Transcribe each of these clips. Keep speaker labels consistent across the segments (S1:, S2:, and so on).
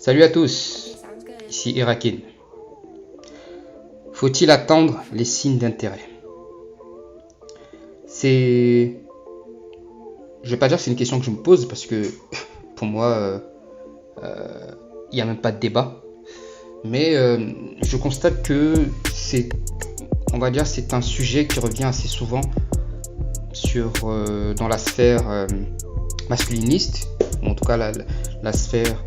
S1: Salut à tous, ici Irakin. Faut-il attendre les signes d'intérêt? Je vais pas dire que c'est une question que je me pose parce que pour moi, il n'y a même pas de débat. Mais je constate que c'est un sujet qui revient assez souvent dans la sphère masculiniste, ou en tout cas la sphère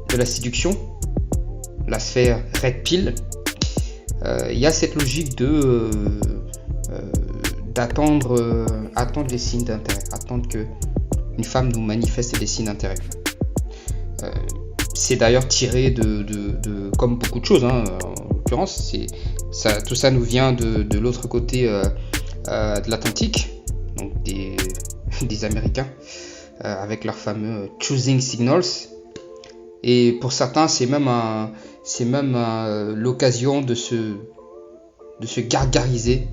S1: de la séduction, la sphère red pill. Il y a cette logique d'attendre les signes d'intérêt, attendre que une femme nous manifeste des signes d'intérêt. C'est d'ailleurs tiré de comme beaucoup de choses, en l'occurrence, tout ça nous vient de l'autre côté de l'Atlantique, donc des Américains, avec leurs fameux choosing signals. Et pour certains, c'est même l'occasion de se gargariser,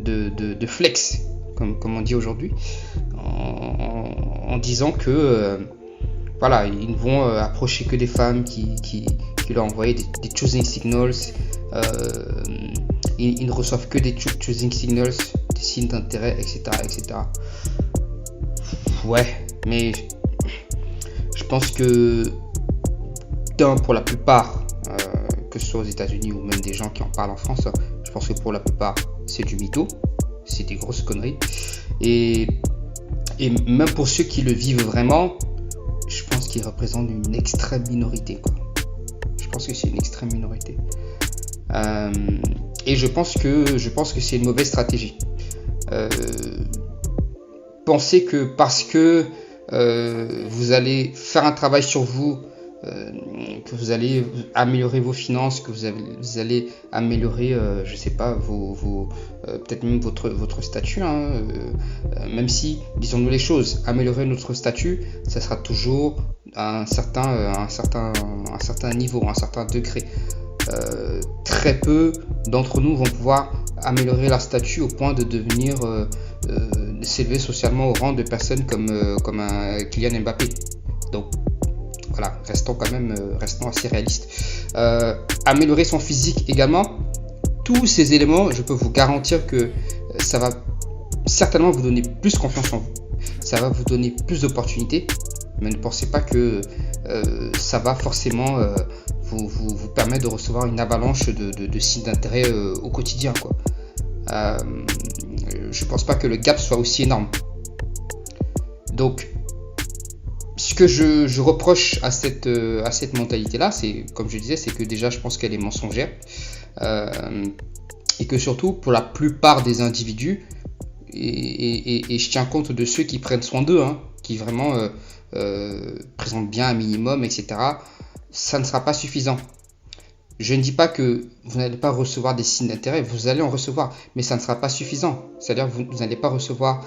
S1: de flex, comme on dit aujourd'hui, en disant que ils ne vont approcher que des femmes qui leur envoient des choosing signals. Ils ne reçoivent que des choosing signals, des signes d'intérêt, etc. Ouais, mais je pense que pour la plupart, que ce soit aux États-Unis ou même des gens qui en parlent en France, je pense que pour la plupart, c'est du mytho, c'est des grosses conneries. Et même pour ceux qui le vivent vraiment, je pense qu'ils représentent une extrême minorité, quoi. Je pense que c'est une extrême minorité. Et je pense que c'est une mauvaise stratégie. Pensez que parce que vous allez faire un travail sur vous, que vous allez améliorer vos finances, que vous allez améliorer, je sais pas, peut-être même votre statut, même si, disons-nous les choses, améliorer notre statut, ça sera toujours à un certain niveau, à un certain degré. Très peu d'entre nous vont pouvoir améliorer leur statut au point de devenir s'élever socialement au rang de personnes comme un Kylian Mbappé. Donc voilà, restons assez réalistes. Améliorer son physique également, tous ces éléments, je peux vous garantir que ça va certainement vous donner plus confiance en vous, ça va vous donner plus d'opportunités, mais ne pensez pas que ça va forcément vous permettre de recevoir une avalanche de signes d'intérêt au quotidien, quoi. Je pense pas que le gap soit aussi énorme. Donc ce que je reproche à cette mentalité-là, c'est, comme je disais, c'est que déjà je pense qu'elle est mensongère, et que surtout pour la plupart des individus, et je tiens compte de ceux qui prennent soin d'eux, qui vraiment présentent bien un minimum, etc., ça ne sera pas suffisant. Je ne dis pas que vous n'allez pas recevoir des signes d'intérêt, vous allez en recevoir, mais ça ne sera pas suffisant. C'est-à-dire que vous n'allez pas recevoir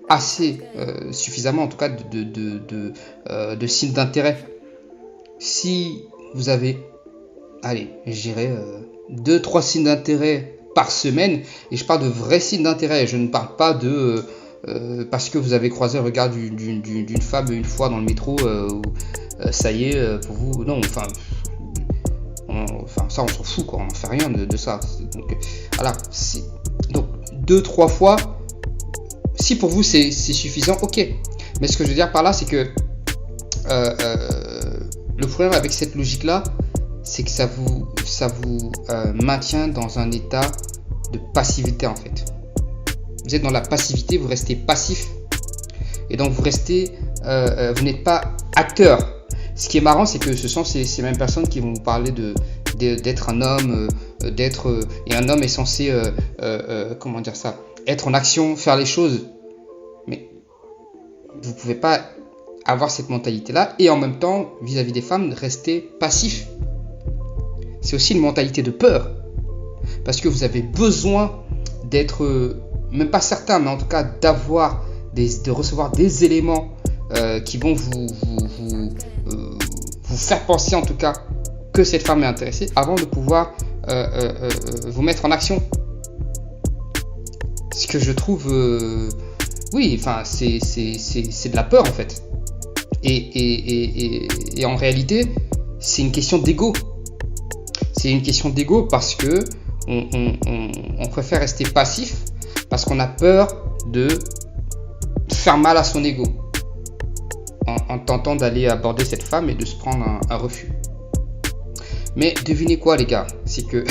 S1: assez, suffisamment en tout cas de signes d'intérêt. Si vous avez, allez, je dirais 2-3 signes d'intérêt par semaine, et je parle de vrais signes d'intérêt, je ne parle pas de parce que vous avez croisé le regard d'une femme une fois dans le métro, ça y est, pour vous, non, enfin ça on s'en fout, quoi, on n'en fait rien de ça. Donc voilà, donc 2-3 fois, si pour vous c'est suffisant, ok. Mais ce que je veux dire par là, c'est que le problème avec cette logique-là, c'est que ça vous maintient dans un état de passivité, en fait. Vous êtes dans la passivité, vous restez passif, et donc vous n'êtes pas acteur. Ce qui est marrant, c'est que ce sont ces mêmes personnes qui vont vous parler d'être un homme, et un homme est censé, comment dire ça, être en action, faire les choses. Mais vous ne pouvez pas avoir cette mentalité-là et en même temps, vis-à-vis des femmes, rester passif. C'est aussi une mentalité de peur, parce que vous avez besoin d'être, même pas certain, mais en tout cas de recevoir des éléments qui vont vous faire penser en tout cas que cette femme est intéressée avant de pouvoir vous mettre en action. Ce que je trouve, oui, enfin, c'est de la peur en fait. Et en réalité, c'est une question d'ego. C'est une question d'ego parce que on préfère rester passif parce qu'on a peur de faire mal à son ego en tentant d'aller aborder cette femme et de se prendre un refus. Mais devinez quoi les gars, c'est que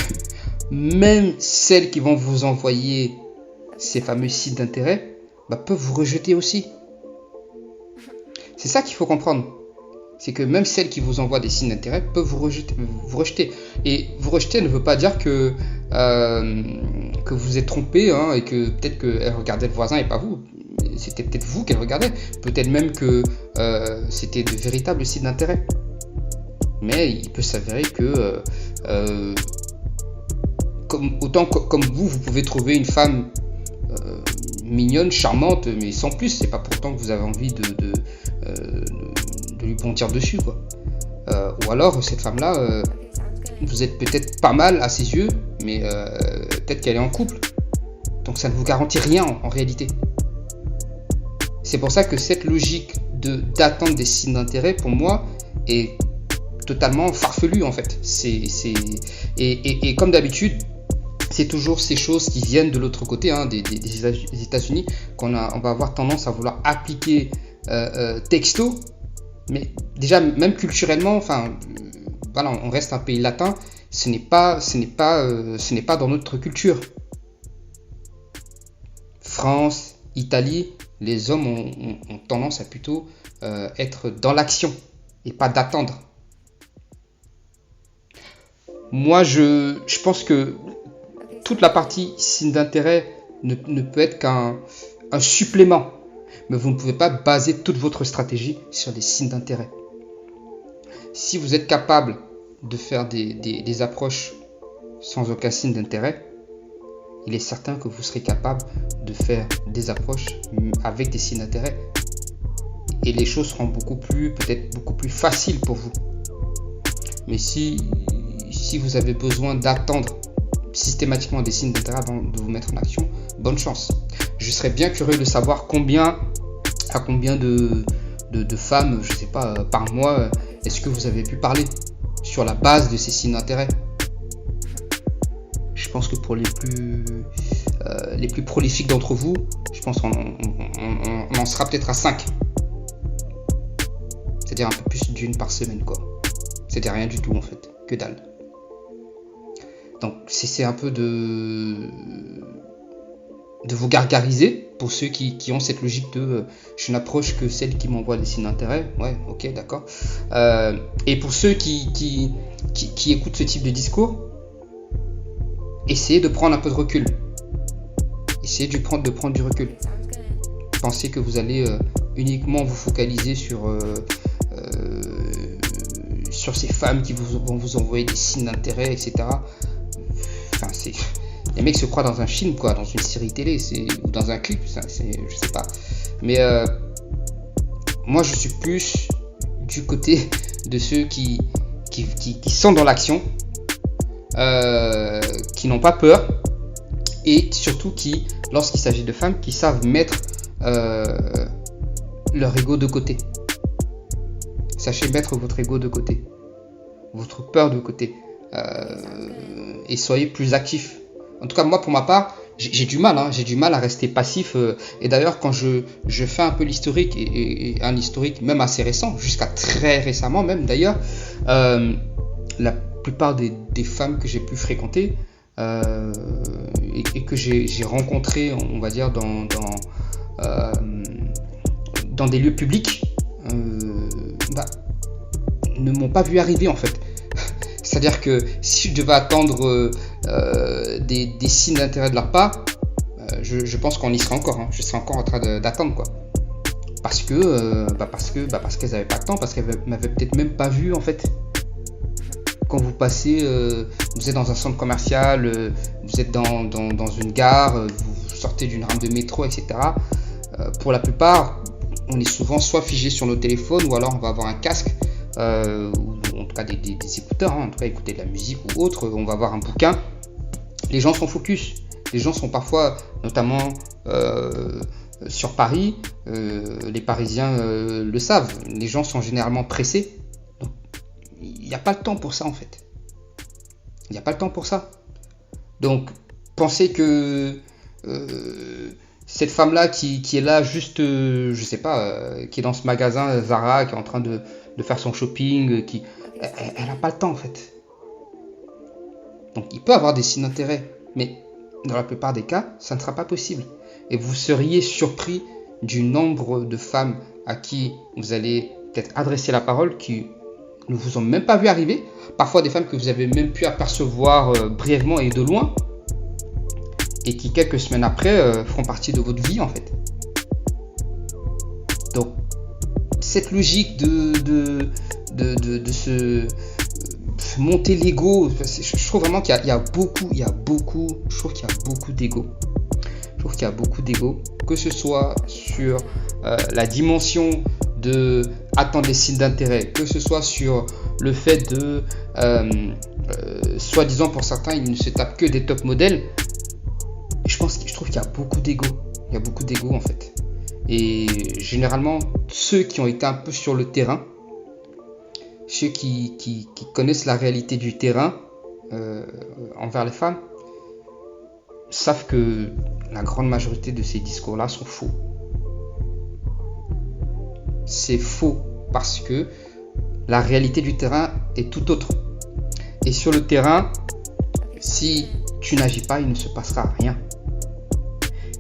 S1: même celles qui vont vous envoyer ces fameux sites d'intérêt peuvent vous rejeter aussi. C'est ça qu'il faut comprendre. C'est que même celles qui vous envoient des signes d'intérêt peuvent vous rejeter. Et vous rejeter ne veut pas dire que vous êtes trompé et que peut-être qu'elle regardait le voisin et pas vous. C'était peut-être vous qu'elle regardait. Peut-être même que c'était de véritables sites d'intérêt. Mais il peut s'avérer que comme vous pouvez trouver une femme mignonne, charmante, mais sans plus. C'est pas pourtant que vous avez envie de lui bondir dessus, quoi. Ou alors cette femme-là, vous êtes peut-être pas mal à ses yeux, mais peut-être qu'elle est en couple. Donc ça ne vous garantit rien en réalité. C'est pour ça que cette logique d'attendre des signes d'intérêt, pour moi, est totalement farfelue en fait. Et comme d'habitude, c'est toujours ces choses qui viennent de l'autre côté, des États-Unis, on va avoir tendance à vouloir appliquer texto. Mais déjà, même culturellement, on reste un pays latin, ce n'est pas dans notre culture. France, Italie, les hommes ont tendance à plutôt être dans l'action et pas d'attendre. Moi, je pense que toute la partie signe d'intérêt ne peut être qu'un supplément. Mais vous ne pouvez pas baser toute votre stratégie sur des signes d'intérêt. Si vous êtes capable de faire des approches sans aucun signe d'intérêt, il est certain que vous serez capable de faire des approches avec des signes d'intérêt. Et les choses seront peut-être beaucoup plus faciles pour vous. Mais si vous avez besoin d'attendre systématiquement des signes d'intérêt avant de vous mettre en action, bonne chance. Je serais bien curieux de savoir à combien de femmes, je sais pas, par mois, est-ce que vous avez pu parler sur la base de ces signes d'intérêt. Je pense que pour les plus prolifiques d'entre vous, je pense qu'on en sera peut-être à 5. C'est-à-dire un peu plus d'une par semaine, quoi. C'était rien du tout en fait, que dalle. Donc c'est un peu de vous gargariser pour ceux qui ont cette logique de je n'approche que celle qui m'envoie des signes d'intérêt. Ouais, ok, d'accord. Et pour ceux qui écoutent ce type de discours, essayez de prendre un peu de recul. Essayez de prendre du recul. Pensez que vous allez uniquement vous focaliser sur ces femmes qui vont vous envoyer des signes d'intérêt, etc. Enfin, les mecs se croient dans un film, quoi, dans une série télé, ou dans un clip, je sais pas. Mais moi, je suis plus du côté de ceux qui sont dans l'action, qui n'ont pas peur, et surtout qui, lorsqu'il s'agit de femmes, qui savent mettre leur ego de côté. Sachez mettre votre ego de côté, votre peur de côté, et soyez plus actifs. En tout cas, moi, pour ma part, j'ai du mal à rester passif. Et d'ailleurs, quand je fais un peu l'historique, et un historique même assez récent, jusqu'à très récemment même d'ailleurs, la plupart des femmes que j'ai pu fréquenter et que j'ai rencontrées, on va dire, dans des lieux publics, ne m'ont pas vu arriver en fait. C'est-à-dire que si je devais attendre des signes d'intérêt de leur part, je pense qu'on y serait encore. Je serais encore en train d'attendre, quoi. Parce qu'elles n'avaient pas de temps, parce qu'elles m'avaient peut-être même pas vu en fait. Quand vous passez, vous êtes dans un centre commercial, vous êtes dans une gare, vous sortez d'une rame de métro, etc. Pour la plupart, on est souvent soit figé sur nos téléphones, ou alors on va avoir un casque, ou en tout cas des écouteurs, en tout cas écouter de la musique ou autre, on va avoir un bouquin. Les gens sont focus, les gens sont parfois notamment sur Paris, les Parisiens le savent, les gens sont généralement pressés. Donc, il n'y a pas le temps pour ça en fait. Il n'y a pas le temps pour ça. Donc, pensez que cette femme-là qui est là juste, je sais pas, qui est dans ce magasin Zara, qui est en train de faire son shopping, elle n'a pas le temps en fait. Donc, il peut avoir des signes d'intérêt, mais dans la plupart des cas, ça ne sera pas possible. Et vous seriez surpris du nombre de femmes à qui vous allez peut-être adresser la parole qui ne vous ont même pas vu arriver. Parfois des femmes que vous avez même pu apercevoir brièvement et de loin. Et qui quelques semaines après feront partie de votre vie en fait. Donc cette logique de se monter l'ego, je trouve vraiment qu'il y a beaucoup d'ego. Je trouve qu'il y a beaucoup d'ego, que ce soit sur la dimension de attendre les signes d'intérêt, que ce soit sur le fait de soi-disant pour certains ils ne se tapent que des top modèles. Je trouve qu'il y a beaucoup d'ego. Il y a beaucoup d'ego en fait. Et généralement, ceux qui ont été un peu sur le terrain, ceux qui connaissent la réalité du terrain envers les femmes, savent que la grande majorité de ces discours-là sont faux. C'est faux parce que la réalité du terrain est tout autre. Et sur le terrain, si tu n'agis pas, il ne se passera rien.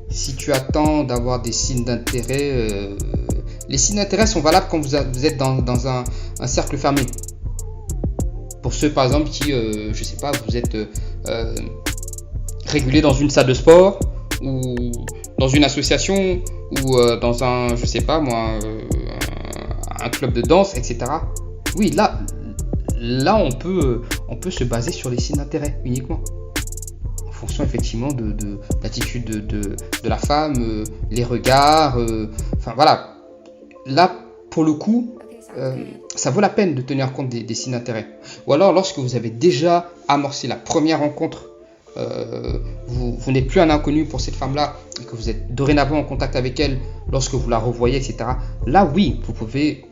S1: Si tu attends d'avoir des signes d'intérêt, les signes d'intérêt sont valables quand vous êtes dans un cercle fermé. Pour ceux par exemple qui, je sais pas, vous êtes régulé dans une salle de sport ou dans une association ou dans un, je sais pas moi, un club de danse, etc. Oui, là on peut se baser sur les signes d'intérêt uniquement. En fonction effectivement de l'attitude de la femme, les regards, enfin voilà. Là, pour le coup, ça vaut la peine de tenir compte des signes d'intérêt. Ou alors, lorsque vous avez déjà amorcé la première rencontre, vous n'êtes plus un inconnu pour cette femme-là et que vous êtes dorénavant en contact avec elle lorsque vous la revoyez, etc. Là, oui, vous pouvez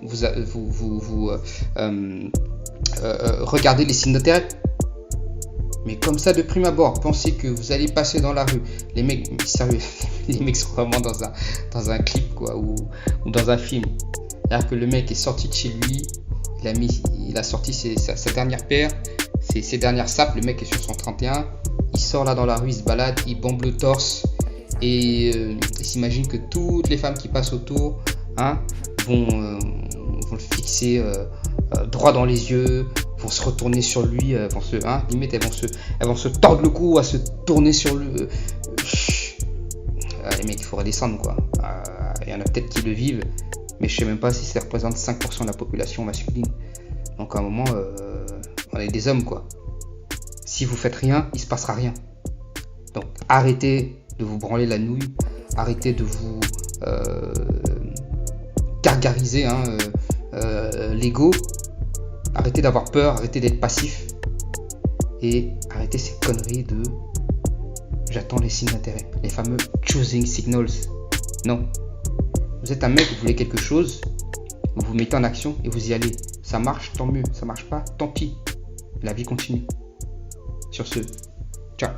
S1: regarder les signes d'intérêt. Mais comme ça, de prime abord, pensez que vous allez passer dans la rue. Les mecs, sérieux, les mecs sont vraiment dans un clip quoi, ou dans un film. C'est-à-dire que le mec est sorti de chez lui, il a sorti sa dernière paire, ses dernières sapes, le mec est sur son 31, il sort là dans la rue, il se balade, il bombe le torse et il s'imagine que toutes les femmes qui passent autour vont le fixer droit dans les yeux, vont se retourner sur lui, limite elles vont se tordre le cou à se tourner sur le... les mecs, il faut redescendre quoi. Il y en a peut-être qui le vivent, mais je sais même pas si ça représente 5% de la population masculine. Donc à un moment, on est des hommes quoi. Si vous faites rien, il se passera rien. Donc arrêtez de vous branler la nouille, arrêtez de vous gargariser l'ego, arrêtez d'avoir peur, arrêtez d'être passif et arrêtez ces conneries de j'attends les signes d'intérêt, les fameux choosing signals. Non, vous êtes un mec, vous voulez quelque chose, vous vous mettez en action et vous y allez. Ça marche, tant mieux. Ça marche pas, tant pis. La vie continue. Sur ce, ciao.